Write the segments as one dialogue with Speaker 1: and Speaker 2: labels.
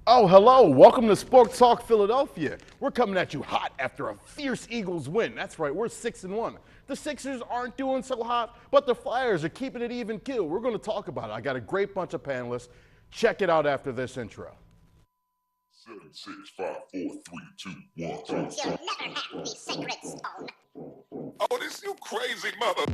Speaker 1: Oh, hello. Welcome to SportsTalk Philadelphia. We're coming at you hot after a fierce Eagles win. That's right, we're 6-1. The Sixers aren't doing so hot, but the Flyers are keeping it even keel. We're going to talk about it. I got a great bunch of panelists. Check it out after this intro.
Speaker 2: 7, 6, 5, 4, 3, 2, 1.
Speaker 3: You'll never have the sacred stone.
Speaker 2: Oh, this you crazy mother.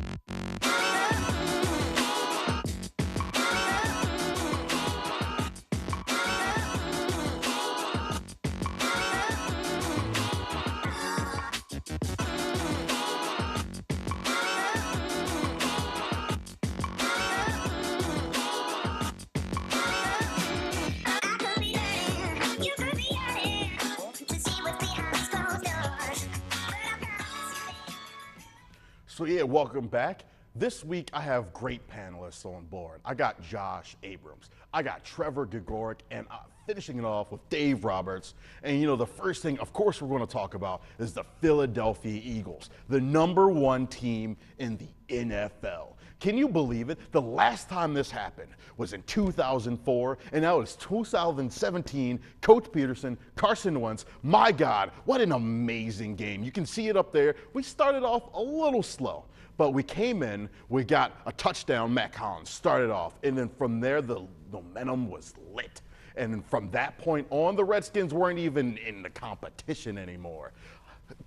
Speaker 1: So yeah, welcome back. This week I have great panelists on board. I got Josh Abrams, I got Trevor Gregoric, and finishing it off with Dave Roberts. And you know, the first thing, of course, we're going to talk about is the Philadelphia Eagles, the #1 team in the NFL. Can you believe it? The last time this happened was in 2004, and now it's 2017. Coach Peterson, Carson Wentz. My God, what an amazing game. You can see it up there. We started off a little slow, but we came in, we got a touchdown. Matt Collins started off, and then from there, the momentum was lit. And then from that point on, the Redskins weren't even in the competition anymore.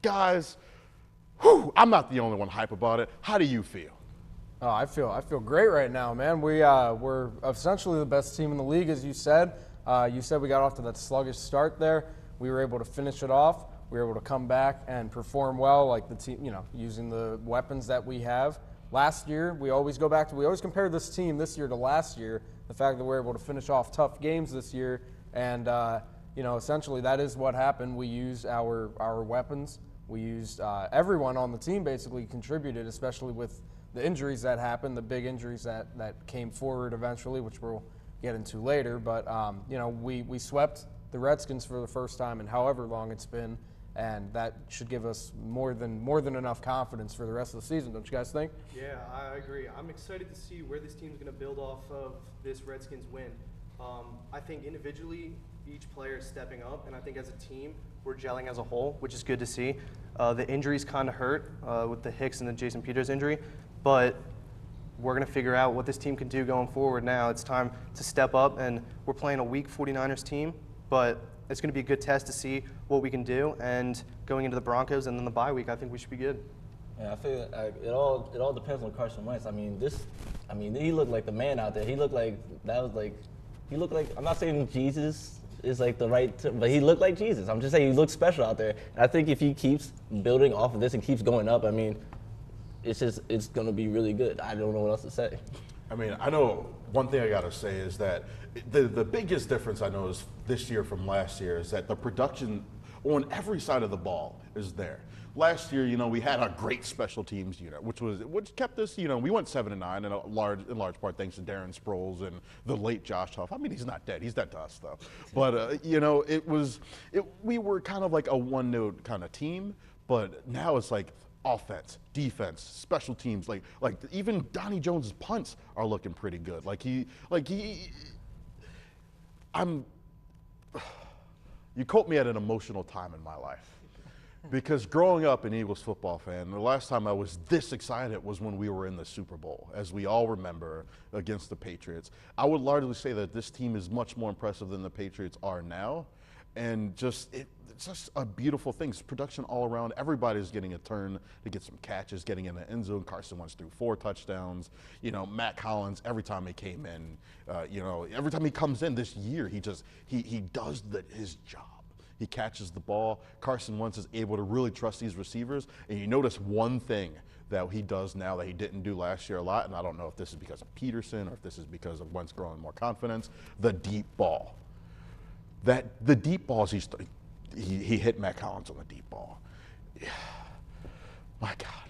Speaker 1: Guys, I'm not the only one hype about it. How do you feel?
Speaker 4: Oh, I feel great right now, man. We're essentially the best team in the league, as you said. You said we got off to that sluggish start there. We were able to finish it off. We were able to come back and perform well, like the team, using the weapons that we have. Last year, we always compare this team this year to last year. The fact that we're able to finish off tough games this year, and essentially that is what happened. We used our weapons. We used everyone on the team basically contributed, especially with the injuries that happened, the big injuries that came forward eventually, which we'll get into later. But, we swept the Redskins for the first time in however long it's been, and that should give us more than enough confidence for the rest of the season, don't you guys think?
Speaker 5: Yeah, I agree. I'm excited to see where this team's going to build off of this Redskins win. I think individually, each player is stepping up, and I think as a team, we're gelling as a whole, which is good to see. The injuries kind of hurt with the Hicks and the Jason Peters injury, but we're going to figure out what this team can do going forward now. It's time to step up, and we're playing a weak 49ers team, but it's going to be a good test to see what we can do. And going into the Broncos and then the bye week, I think we should be good.
Speaker 6: Yeah, I feel it all depends on Carson Wentz. He looked like the man out there. He looked like I'm not saying Jesus is like the right term, but he looked like Jesus. I'm just saying he looked special out there. And I think if he keeps building off of this and keeps going up, it's going to be really good. I don't know what else to say.
Speaker 1: I know one thing I got to say is that the biggest difference I noticed this year from last year is that the production on every side of the ball is there. Last year, we had a great special teams unit, which kept us, we went 7-9 in large part thanks to Darren Sproles and the late Josh Huff. He's not dead. He's dead to us though. But we were kind of like a one-note kind of team, but now it's like offense, defense, special teams, like even Donnie Jones's punts are looking pretty good. You caught me at an emotional time in my life. Because growing up an Eagles football fan, the last time I was this excited was when we were in the Super Bowl, as we all remember, against the Patriots. I would largely say that this team is much more impressive than the Patriots are now. And it's just a beautiful thing. It's production all around. Everybody's getting a turn to get some catches, getting in the end zone. Carson Wentz threw 4 touchdowns. Matt Collins, every time he came in, every time he comes in this year, he does his job. He catches the ball. Carson Wentz is able to really trust these receivers. And you notice one thing that he does now that he didn't do last year a lot, and I don't know if this is because of Peterson or if this is because of Wentz growing more confidence, the deep ball. The deep balls, he hit Matt Collins on the deep ball. Yeah. My God,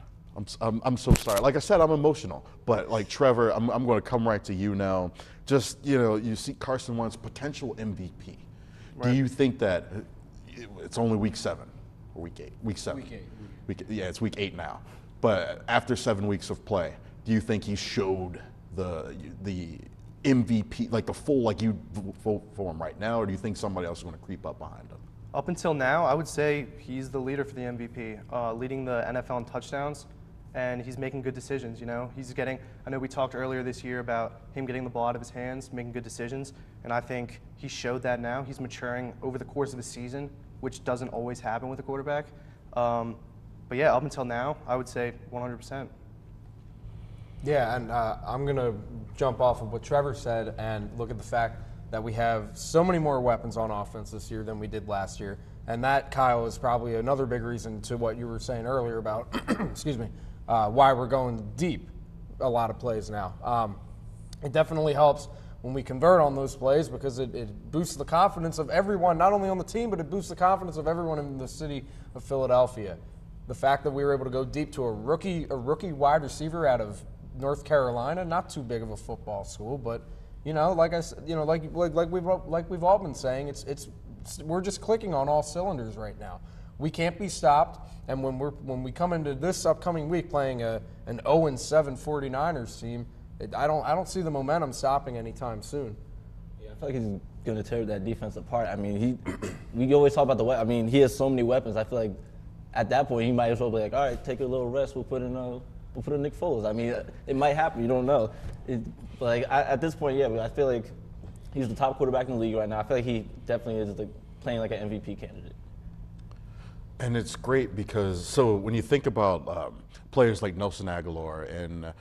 Speaker 1: I'm so sorry. Like I said, I'm emotional, but like Trevor, I'm going to come right to you now. Just you see Carson Wentz potential MVP.
Speaker 4: Right.
Speaker 1: Do you think that it's only week 7 or week 8? Week 7. Yeah, it's week 8 now. But after 7 weeks of play, do you think he showed MVP, like the full, like you vote for him right now, or do you think somebody else is going to creep up behind him?
Speaker 5: Up until now, I would say he's the leader for the MVP, leading the NFL in touchdowns, and he's making good decisions. You know, I know we talked earlier this year about him getting the ball out of his hands, making good decisions, and I think he showed that now. He's maturing over the course of the season, which doesn't always happen with a quarterback. But yeah, up until now, I would say 100%.
Speaker 4: Yeah, and I'm going to jump off of what Trevor said and look at the fact that we have so many more weapons on offense this year than we did last year. And that, Kyle, is probably another big reason to what you were saying earlier about, excuse me, why we're going deep a lot of plays now. It definitely helps when we convert on those plays because it boosts the confidence of everyone, not only on the team, but it boosts the confidence of everyone in the city of Philadelphia. The fact that we were able to go deep to a rookie wide receiver out of North Carolina, not too big of a football school, but you know, like I said, you know, like we've all been saying, we're just clicking on all cylinders right now. We can't be stopped, and when we come into this upcoming week playing an 0-7 49ers team, I don't see the momentum stopping anytime soon.
Speaker 6: Yeah, I feel like he's going to tear that defense apart. I mean, we always talk about I mean, he has so many weapons. I feel like at that point he might as well be like, all right, take a little rest. We'll put in Nick Foles. I mean, it might happen. You don't know. At this point, yeah, I feel like he's the top quarterback in the league right now. I feel like he definitely is playing like an MVP candidate.
Speaker 1: And it's great because, so when you think about players like Nelson Aguilar and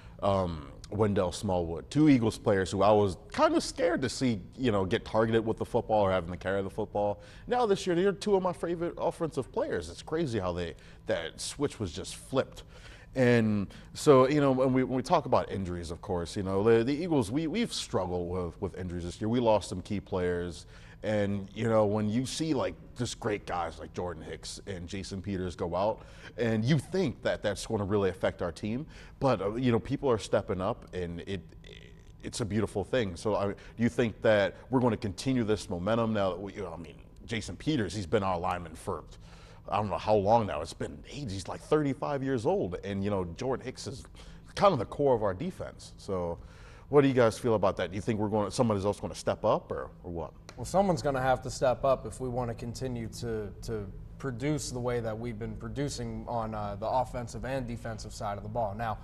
Speaker 1: Wendell Smallwood, two Eagles players who I was kind of scared to see, you know, get targeted with the football or having to carry the football. Now this year, they're two of my favorite offensive players. It's crazy how that switch was just flipped. And so, you know, when we talk about injuries, of course, you know, the Eagles, we've struggled with injuries this year. We lost some key players. And, you know, when you see, like, just great guys like Jordan Hicks and Jason Peters go out, and you think that that's going to really affect our team, but, you know, people are stepping up, and it's a beautiful thing. So do you think that we're going to continue this momentum now that I mean, Jason Peters, he's been our lineman for I don't know how long now. It's been ages. He's like 35 years old. And, you know, Jordan Hicks is kind of the core of our defense. So what do you guys feel about that? Do you think somebody else going to step up or what?
Speaker 4: Well, someone's going to have to step up if we want to continue to produce the way that we've been producing on the offensive and defensive side of the ball. Now,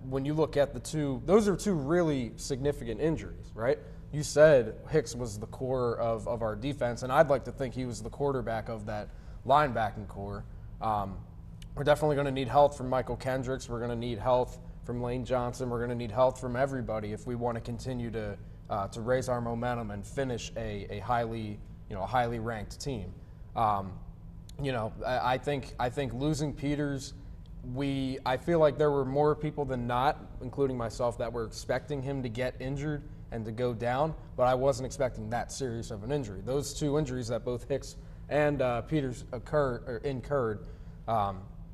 Speaker 4: when you look at those are two really significant injuries, right? You said Hicks was the core of our defense, and I'd like to think he was the quarterback of that linebacking core. We're definitely going to need health from Michael Kendricks. We're going to need health from Lane Johnson. We're going to need health from everybody if we want to continue to raise our momentum and finish a highly ranked team. You know, I think losing Peters, I feel like there were more people than not, including myself, that were expecting him to get injured and to go down, but I wasn't expecting that serious of an injury. Those two injuries that both Hicks and Peters incurred,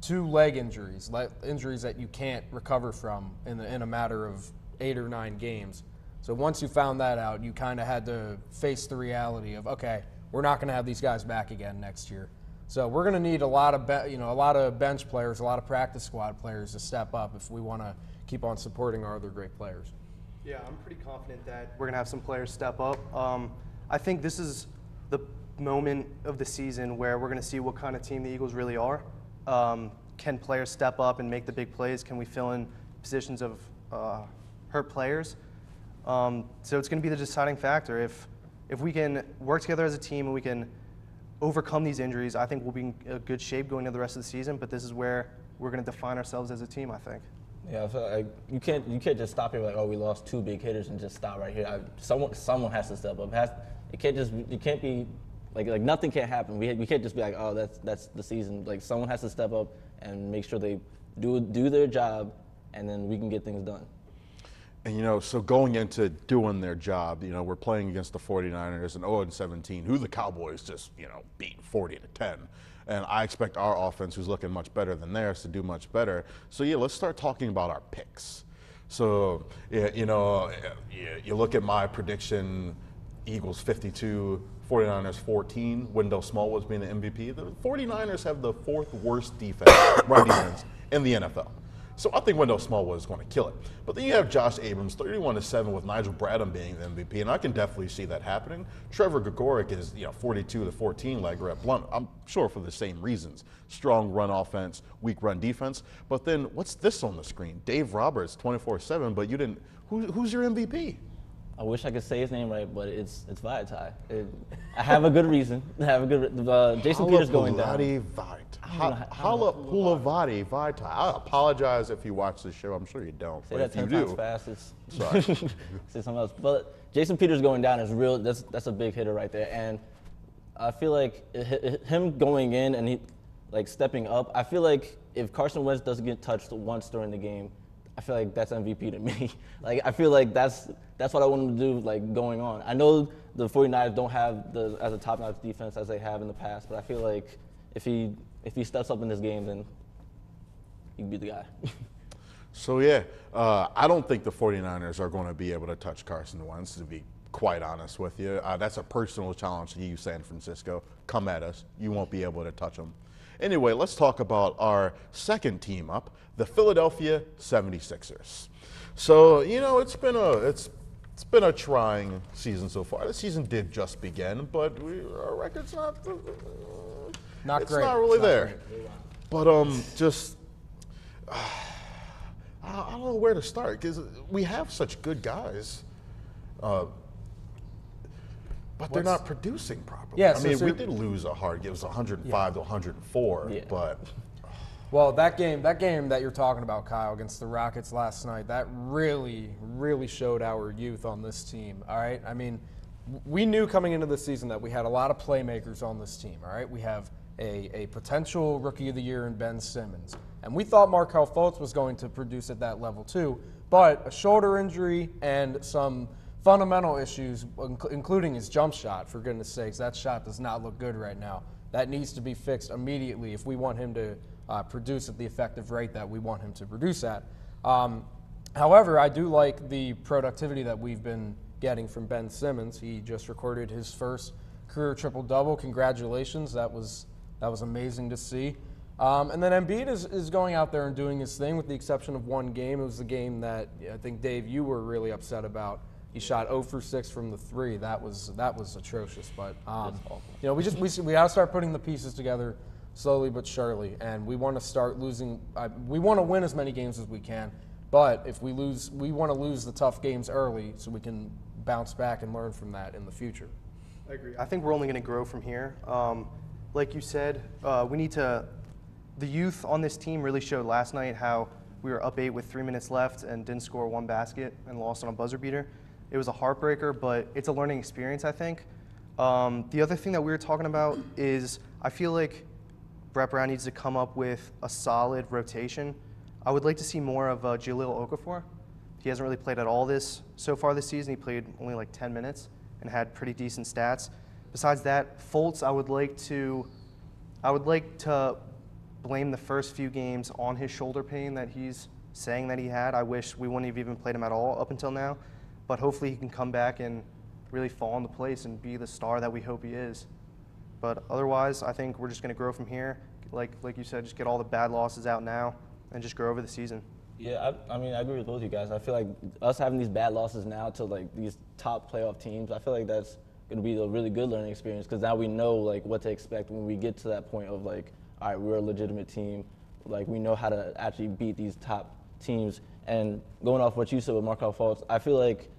Speaker 4: two leg injuries, injuries that you can't recover from in a matter of 8 or 9 games. So once you found that out, you kind of had to face the reality of, okay, we're not going to have these guys back again next year. So we're going to need a lot of bench players, a lot of practice squad players to step up if we want to keep on supporting our other great players.
Speaker 5: Yeah, I'm pretty confident that we're going to have some players step up. I think this is the moment of the season where we're going to see what kind of team the Eagles really are. Can players step up and make the big plays? Can we fill in positions of hurt players? So it's going to be the deciding factor. If we can work together as a team and we can overcome these injuries, I think we'll be in a good shape going into the rest of the season. But this is where we're going to define ourselves as a team, I think.
Speaker 6: Yeah, I feel like you can't just stop here like, oh, we lost 2 big hitters and just stop right here. Someone has to step up. It can't be like nothing can't happen. We can't just be like, oh, that's the season. Like someone has to step up and make sure they do their job, and then we can get things done.
Speaker 1: And, you know, so going into doing their job, you know, we're playing against the 49ers, an 0-17, who the Cowboys just, you know, beat 40-10. And I expect our offense, who's looking much better than theirs, to do much better. So, yeah, let's start talking about our picks. So, yeah, you know, you look at my prediction, Eagles 52, 49ers 14, Wendell Smallwood being the MVP. The 49ers have the 4th worst defense, run defense in the NFL. So I think Wendell Smallwood is going to kill it. But then you have Josh Abrams, 31-7 with Nigel Bradham being the MVP, and I can definitely see that happening. Trevor Gregoric is 42-14 legger at Blunt. I'm sure for the same reasons. Strong run offense, weak run defense. But then what's this on the screen? Dave Roberts, 24-7, but you didn't. Who's your MVP?
Speaker 6: I wish I could say his name right, but it's Vaitai. I have a good reason. Jason Peters going down.
Speaker 1: Hulavati Vaitai. I apologize if you watch this show. I'm sure you don't.
Speaker 6: Say
Speaker 1: But
Speaker 6: that
Speaker 1: if
Speaker 6: 10
Speaker 1: you
Speaker 6: times
Speaker 1: do,
Speaker 6: fast. It's
Speaker 1: sorry.
Speaker 6: say something else. But Jason Peters going down is real. That's a big hitter right there. And I feel like him going in and he stepping up. I feel like if Carson Wentz doesn't get touched once during the game, I feel like that's MVP to me. I feel like that's what I want him to do, going on. I know the 49ers don't have as a top-notch defense as they have in the past, but I feel like if he steps up in this game, then he can be the guy.
Speaker 1: So, yeah, I don't think the 49ers are going to be able to touch Carson Wentz, to be quite honest with you. That's a personal challenge to you, San Francisco. Come at us. You won't be able to touch him. Anyway, let's talk about our second team up, the Philadelphia 76ers. So, it's been a trying season so far. The season did just begin, but our record's not great. It's not really there. But I don't know where to start because we have such good guys. But they're not producing properly.
Speaker 4: Yeah,
Speaker 1: I mean, we did lose a hard game. It was 105 to 104.
Speaker 6: Yeah.
Speaker 1: But
Speaker 4: Well, that game that you're talking about, Kyle, against the Rockets last night, that really, really showed our youth on this team. All right, I mean, we knew coming into the season that we had a lot of playmakers on this team. All right, we have a potential Rookie of the Year in Ben Simmonds, and we thought Markelle Fultz was going to produce at that level too. But a shoulder injury and some fundamental issues, including his jump shot, for goodness sakes. That shot does not look good right now. That needs to be fixed immediately if we want him to produce at the effective rate that we want him to produce at. However, I do like the productivity that we've been getting from Ben Simmonds. He just recorded his first career triple-double. Congratulations. That was amazing to see. And then Embiid is going out there and doing his thing with the exception of one game. It was the game that I think, Dave, you were really upset about. He shot 0 for 6 from the 3. That was atrocious. But we got to start putting the pieces together slowly but surely, and we want to start losing. We want to win as many games as we can, but if we lose, we want to lose the tough games early so we can bounce back and learn from that in the future.
Speaker 5: I agree. I think we're only going to grow from here. Like you said, we need to. The youth on this team really showed last night how we were up 8 with 3 minutes left and didn't score one basket and lost on a buzzer beater. It was a heartbreaker, but it's a learning experience, I think. The other thing that we were talking about is I feel like Brett Brown needs to come up with a solid rotation. I would like to see more of Jahlil Okafor. He hasn't really played at all so far this season. He played only 10 minutes and had pretty decent stats. Besides that, Fultz, I would like to blame the first few games on his shoulder pain that he's saying that he had. I wish we wouldn't have even played him at all up until now. But hopefully he can come back and really fall into place and be the star that we hope he is. But otherwise, I think we're just going to grow from here. Like you said, just get all the bad losses out now and just grow over the season.
Speaker 6: Yeah, I mean, I agree with both you guys. I feel like us having these bad losses now to these top playoff teams, I feel like that's going to be a really good learning experience because now we know what to expect when we get to that point of all right, we're a legitimate team. We know how to actually beat these top teams. And going off what you said with Markelle Fultz, I feel like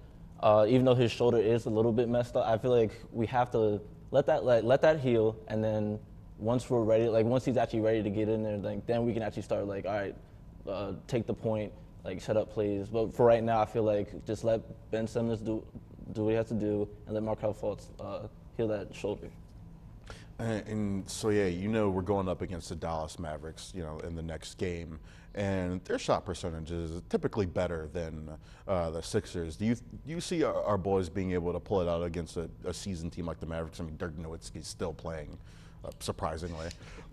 Speaker 6: even though his shoulder is a little bit messed up, I feel like we have to let that heal, and then once we're ready, once he's actually ready to get in there, then we can actually start all right, take the point, set up plays. But for right now, I feel like just let Ben Simmons do what he has to do, and let Markelle Fultz heal that shoulder.
Speaker 1: And so, yeah, we're going up against the Dallas Mavericks, in the next game. And their shot percentage is typically better than the Sixers. Do you see our boys being able to pull it out against a seasoned team like the Mavericks? I mean, Dirk Nowitzki's still playing, surprisingly.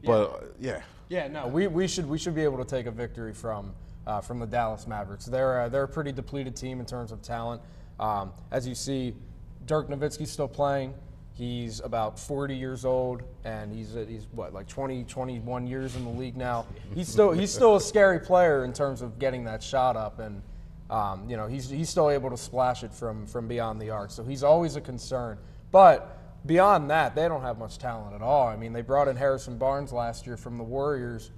Speaker 1: But, yeah.
Speaker 4: Yeah, no, we should be able to take a victory from the Dallas Mavericks. They're a pretty depleted team in terms of talent. As you see, Dirk Nowitzki's still playing. He's about 40 years old, and he's what, like 20, 21 years in the league now. He's still a scary player in terms of getting that shot up, and you know, he's still able to splash it from beyond the arc. So he's always a concern. But beyond that, they don't have much talent at all. I mean, they brought in Harrison Barnes last year from the Warriors,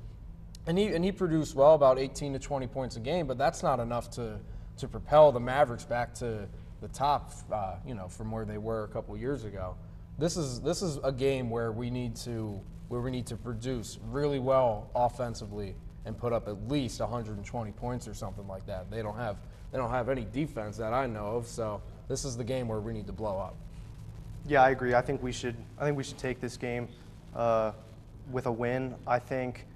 Speaker 4: and he produced well, about 18 to 20 points a game. But that's not enough to propel the Mavericks back to the top, you know, from where they were a couple years ago. This is a game where we need to produce really well offensively and put up at least 120 points or something like that. They don't have any defense that I know of, so this is the game where we need to blow up.
Speaker 5: Yeah, I agree. I think we should take this game with a win. I think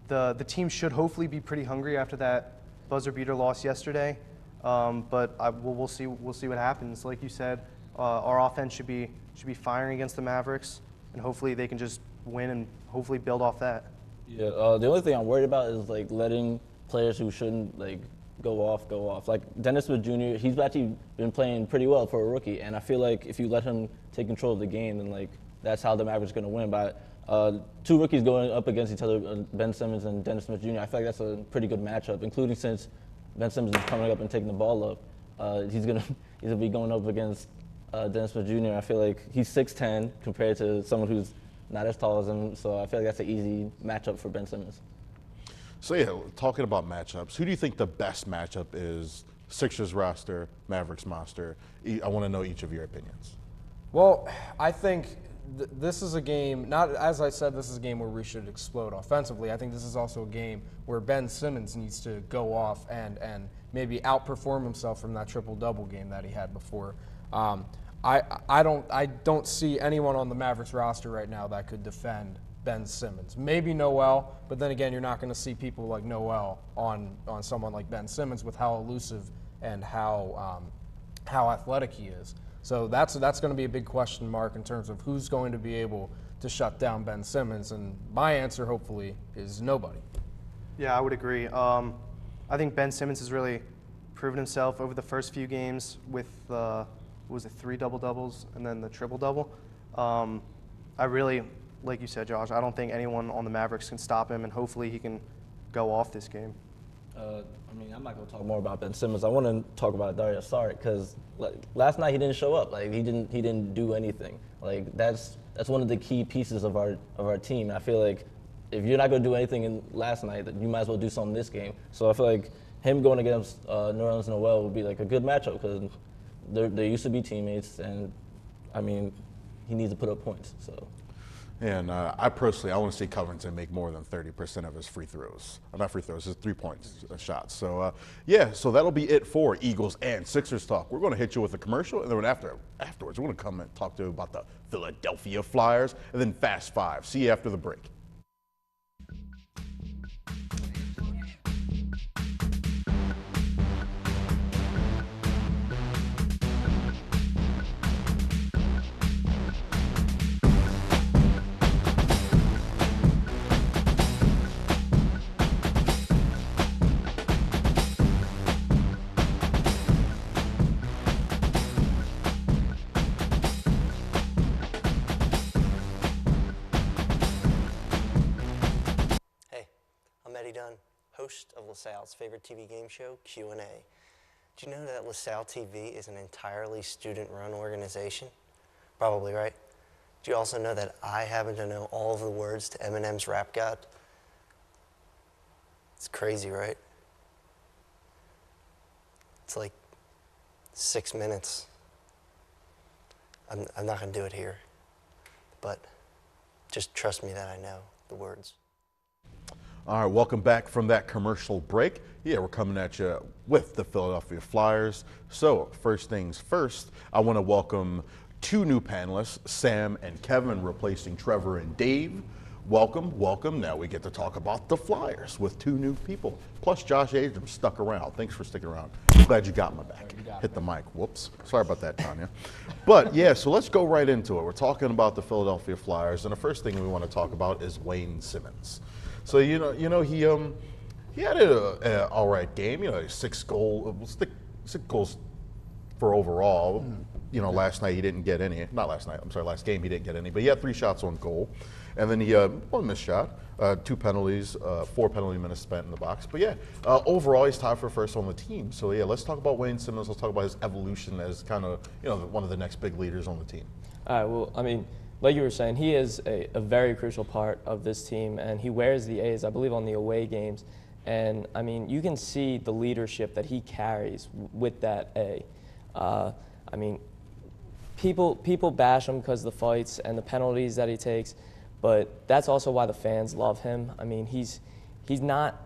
Speaker 5: the team should hopefully be pretty hungry after that buzzer beater loss yesterday. But we'll see what happens. Like you said, our offense should be firing against the Mavericks, and hopefully they can just win and hopefully build off that.
Speaker 6: Yeah, the only thing I'm worried about is like letting players who shouldn't like go off. Like Dennis Smith Jr., he's actually been playing pretty well for a rookie, and I feel like if you let him take control of the game, then like that's how the Mavericks are going to win. But two rookies going up against each other, Ben Simmons and Dennis Smith Jr., I feel like that's a pretty good matchup, including since Ben Simmons is coming up and taking the ball up. He's gonna be going up against Dennis Smith Jr. I feel like he's 6'10" compared to someone who's not as tall as him, so I feel like that's an easy matchup for Ben Simmons.
Speaker 1: So yeah, talking about matchups, who do you think the best matchup is? Sixers roster, Mavericks roster. I want to know each of your opinions.
Speaker 4: Well, I think this is a game, not as I said, this is a game where we should explode offensively. I think this is also a game where Ben Simmons needs to go off and maybe outperform himself from that triple-double game that he had before. I don't see anyone on the Mavericks roster right now that could defend Ben Simmons. Maybe Noel, but then again, you're not going to see people like Noel on someone like Ben Simmons with how elusive and how athletic he is. So that's going to be a big question mark in terms of who's going to be able to shut down Ben Simmons. And my answer, hopefully, is nobody.
Speaker 5: Yeah, I would agree. I think Ben Simmons has really proven himself over the first few games with what was it, 3 double-doubles and then the triple-double. I really, like you said, Josh, I don't think anyone on the Mavericks can stop him, and hopefully he can go off this game.
Speaker 6: I mean, I'm not going to talk more about Ben Simmons. I want to talk about Dario Saric because last night he didn't show up. Like he didn't do anything. Like that's one of the key pieces of our team. I feel like if you're not going to do anything last night, then you might as well do something this game. So I feel like him going against Nerlens Noel would be like a good matchup because they used to be teammates, and I mean, he needs to put up points. So.
Speaker 1: And I personally, I want to see Covington make more than 30% of his free throws. Not free throws, his 3-point shots. So, yeah, so that'll be it for Eagles and Sixers talk. We're going to hit you with a commercial, and then afterwards, we're going to come and talk to you about the Philadelphia Flyers, and then Fast Five. See you after the break.
Speaker 7: Host of LaSalle's favorite TV game show, Q&A. Do you know that LaSalle TV is an entirely student-run organization? Probably, right? Do you also know that I happen to know all of the words to Eminem's Rap God? It's crazy, right? It's like 6 minutes. I'm not going to do it here, but just trust me that I know the words.
Speaker 1: All right, welcome back from that commercial break. Yeah, we're coming at you with the Philadelphia Flyers. So first things first, I want to welcome 2 new panelists, Sam and Kevin, replacing Trevor and Dave. Welcome, welcome. Now we get to talk about the Flyers with 2 new people. Plus Josh Abrams stuck around. Thanks for sticking around. Glad you got my back. Hit the mic. Whoops. Sorry about that, Tanya. But yeah, so let's go right into it. We're talking about the Philadelphia Flyers, and the first thing we want to talk about is Wayne Simmonds. So he had an all right game. 6 goals for overall. last night he didn't get any. Not last night. I'm sorry. Last game he didn't get any. But he had 3 shots on goal, and then he one missed shot, 2 penalties, 4 penalty minutes spent in the box. But yeah, overall he's tied for first on the team. So yeah, let's talk about Wayne Simmonds. Let's talk about his evolution as kind of one of the next big leaders on the team.
Speaker 8: All right. Well, I mean, like you were saying, he is a very crucial part of this team, and he wears the A's, I believe, on the away games. And, I mean, you can see the leadership that he carries with that A. I mean, people bash him because of the fights and the penalties that he takes, but that's also why the fans love him. I mean, he's not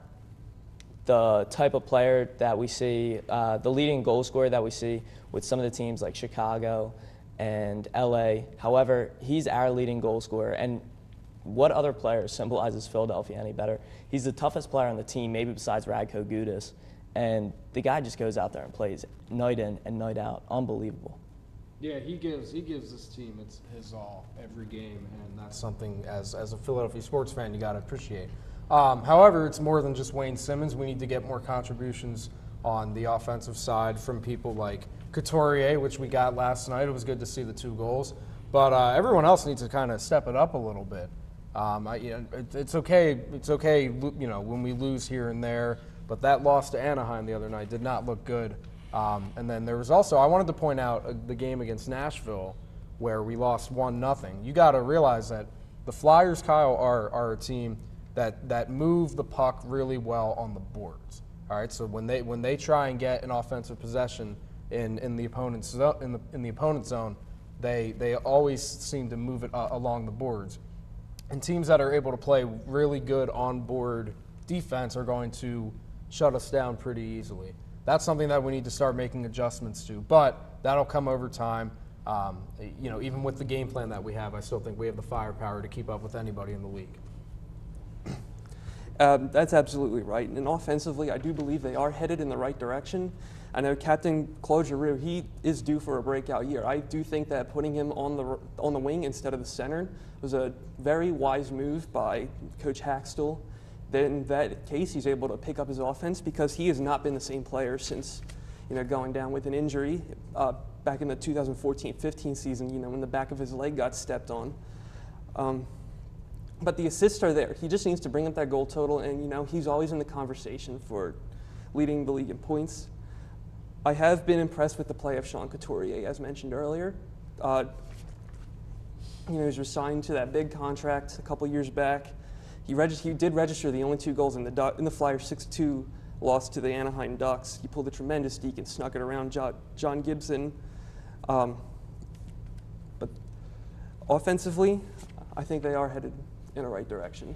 Speaker 8: the type of player that we see, the leading goal scorer that we see with some of the teams like Chicago and LA. However, he's our leading goal scorer, and what other player symbolizes Philadelphia any better? He's the toughest player on the team, maybe besides Radko Gudas, and the guy just goes out there and plays night in and night out. Unbelievable.
Speaker 4: Yeah, he gives this team his all every game, and that's something as a Philadelphia sports fan you got to appreciate. However, it's more than just Wayne Simmonds. We need to get more contributions on the offensive side from people like Couturier, which we got last night. It was good to see the 2 goals. But everyone else needs to kind of step it up a little bit. It's okay. It's okay, when we lose here and there. But that loss to Anaheim the other night did not look good. And then there was also, I wanted to point out the game against Nashville where we lost 1-0. You got to realize that the Flyers, Kyle, are a team that move the puck really well on the boards. All right, so when they try and get an offensive possession in the opponent's zone, they always seem to move it along the boards. And teams that are able to play really good on-board defense are going to shut us down pretty easily. That's something that we need to start making adjustments to, but that'll come over time. Even with the game plan that we have, I still think we have the firepower to keep up with anybody in the league.
Speaker 9: That's absolutely right. And offensively, I do believe they are headed in the right direction. I know Captain Claude Giroux, he is due for a breakout year. I do think that putting him on the wing instead of the center was a very wise move by Coach Haxtell. Then in that case, he's able to pick up his offense because he has not been the same player since, going down with an injury back in the 2014-15 season, when the back of his leg got stepped on. But the assists are there. He just needs to bring up that goal total, and, he's always in the conversation for leading the league in points. I have been impressed with the play of Sean Couturier, as mentioned earlier. He was resigned to that big contract a couple years back. He did register the only 2 goals in the Flyers' 6-2 loss to the Anaheim Ducks. He pulled a tremendous deke and snuck it around John Gibson. But offensively, I think they are headed in the right direction.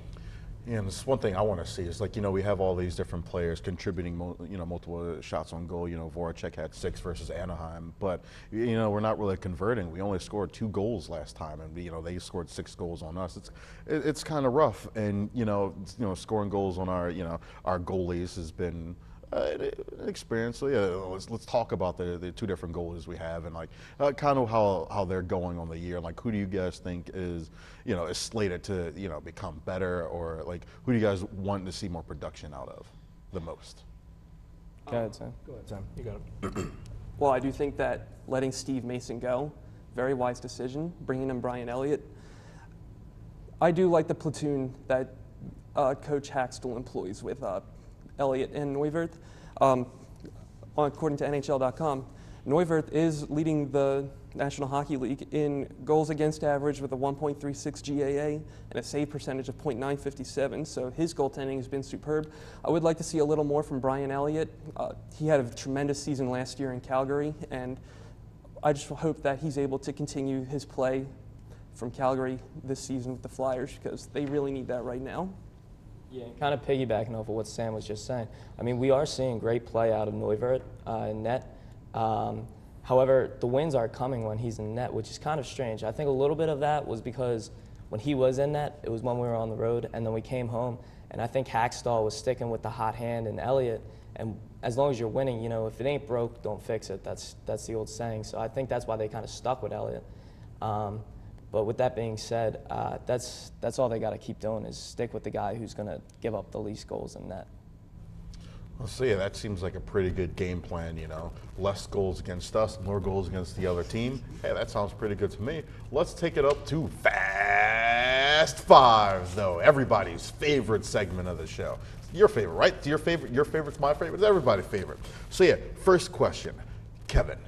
Speaker 1: Yeah, and it's one thing I want to see is we have all these different players contributing, multiple shots on goal. Voracek had 6 versus Anaheim, but we're not really converting. We only scored 2 goals last time, and they scored 6 goals on us. It's kind of rough, and scoring goals on our goalies has been an experience. So yeah, let's talk about the 2 different goalies we have and kind of how they're going on the year. Who do you guys think is slated to become better, or who do you guys want to see more production out of the most?
Speaker 8: Go ahead, Sam.
Speaker 4: Go ahead, Sam. You got it.
Speaker 9: Well, I do think that letting Steve Mason go, very wise decision. Bringing in Brian Elliott. I do like the platoon that Coach Haxtell employs with Elliot and Neuwirth. According to NHL.com, Neuwirth is leading the National Hockey League in goals against average with a 1.36 GAA and a save percentage of .957, so his goaltending has been superb. I would like to see a little more from Brian Elliott. He had a tremendous season last year in Calgary, and I just hope that he's able to continue his play from Calgary this season with the Flyers, because they really need that right now.
Speaker 8: Yeah, kind of piggybacking off of what Sam was just saying. I mean, we are seeing great play out of Neuwirth in net. However, the wins are coming when he's in net, which is kind of strange. I think a little bit of that was because when he was in net, it was when we were on the road, and then we came home. And I think Haxtell was sticking with the hot hand in Elliott. And as long as you're winning, if it ain't broke, don't fix it. That's the old saying. So I think that's why they kind of stuck with Elliott. But with that being said, that's all they got to keep doing is stick with the guy who's going to give up the least goals in net.
Speaker 1: Well, so yeah, that seems like a pretty good game plan, you know. Less goals against us, more goals against the other team. Hey, that sounds pretty good to me. Let's take it up to Fast Fives, though. Everybody's favorite segment of the show. Your favorite, right? Your favorite's my favorite, it's everybody's favorite. So yeah, first question. Kevin,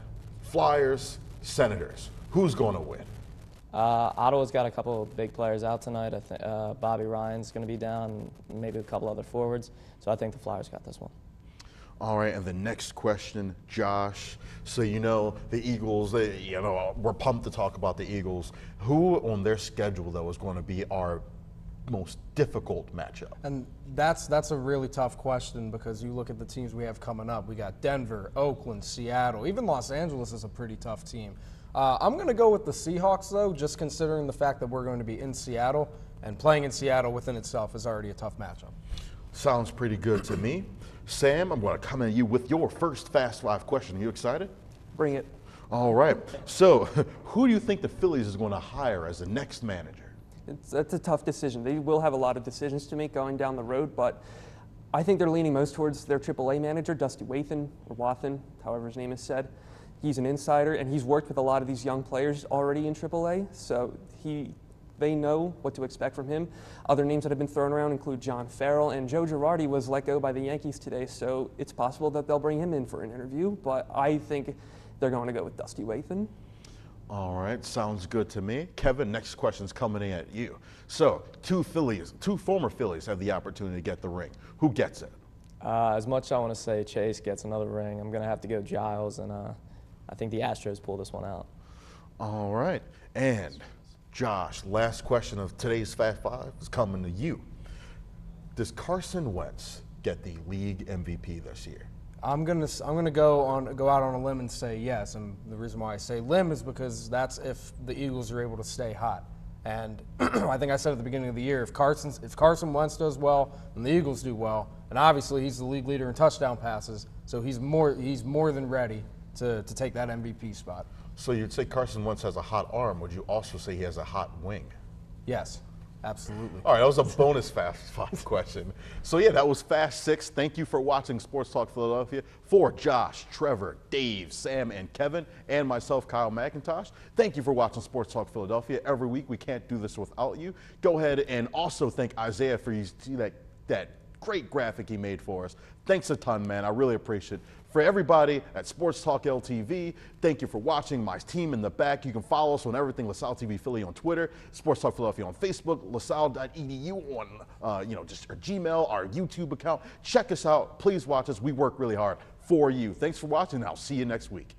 Speaker 1: Flyers, Senators, who's going to win?
Speaker 8: Ottawa's got a couple of big players out tonight. I think Bobby Ryan's going to be down, maybe a couple other forwards. So I think the Flyers got this one.
Speaker 1: All right, and the next question, Josh. So you know the Eagles. We're pumped to talk about the Eagles. Who on their schedule though is going to be our most difficult matchup?
Speaker 4: And that's a really tough question because you look at the teams we have coming up. We got Denver, Oakland, Seattle, even Los Angeles is a pretty tough team. I'm going to go with the Seahawks, though, just considering the fact that we're going to be in Seattle, and playing in Seattle within itself is already a tough matchup.
Speaker 1: Sounds pretty good to me. Sam, I'm going to come at you with your first Fast Five question. Are you excited?
Speaker 9: Bring it.
Speaker 1: All right. So, who do you think the Phillies is going to hire as the next manager?
Speaker 9: That's a tough decision. They will have a lot of decisions to make going down the road, but I think they're leaning most towards their AAA manager, Dusty Wathan, or Wathan, however his name is said. He's an insider, and he's worked with a lot of these young players already in AAA, so they know what to expect from him. Other names that have been thrown around include John Farrell, and Joe Girardi was let go by the Yankees today, so it's possible that they'll bring him in for an interview, but I think they're going to go with Dusty Wathan.
Speaker 1: All right, sounds good to me. Kevin, next question's coming in at you. So, two former Phillies have the opportunity to get the ring. Who gets it?
Speaker 8: As much as I want to say Chase gets another ring, I'm going to have to go Giles, and I think the Astros pull this one out.
Speaker 1: All right. And Josh, last question of today's Fast Five is coming to you. Does Carson Wentz get the league MVP this year?
Speaker 4: I'm gonna go out on a limb and say yes, and the reason why I say limb is because that's if the Eagles are able to stay hot. And I think I said at the beginning of the year, if Carson Wentz does well, and the Eagles do well, and obviously he's the league leader in touchdown passes, so he's more than ready to take that MVP spot.
Speaker 1: So you'd say Carson Wentz has a hot arm. Would you also say he has a hot wing?
Speaker 4: Yes, absolutely.
Speaker 1: All right, that was a bonus Fast Five question. So yeah, that was Fast Six. Thank you for watching Sports Talk Philadelphia. For Josh, Trevor, Dave, Sam, and Kevin, and myself, Kyle McIntosh, thank you for watching Sports Talk Philadelphia. Every week, we can't do this without you. Go ahead and also thank Isaiah for that great graphic he made for us. Thanks a ton, man. I really appreciate it. For everybody at Sports Talk LTV, thank you for watching. My team in the back. You can follow us on everything LaSalle TV Philly on Twitter, Sports Talk Philadelphia on Facebook, lasalle.edu on just our Gmail, our YouTube account. Check us out. Please watch us. We work really hard for you. Thanks for watching. I'll see you next week.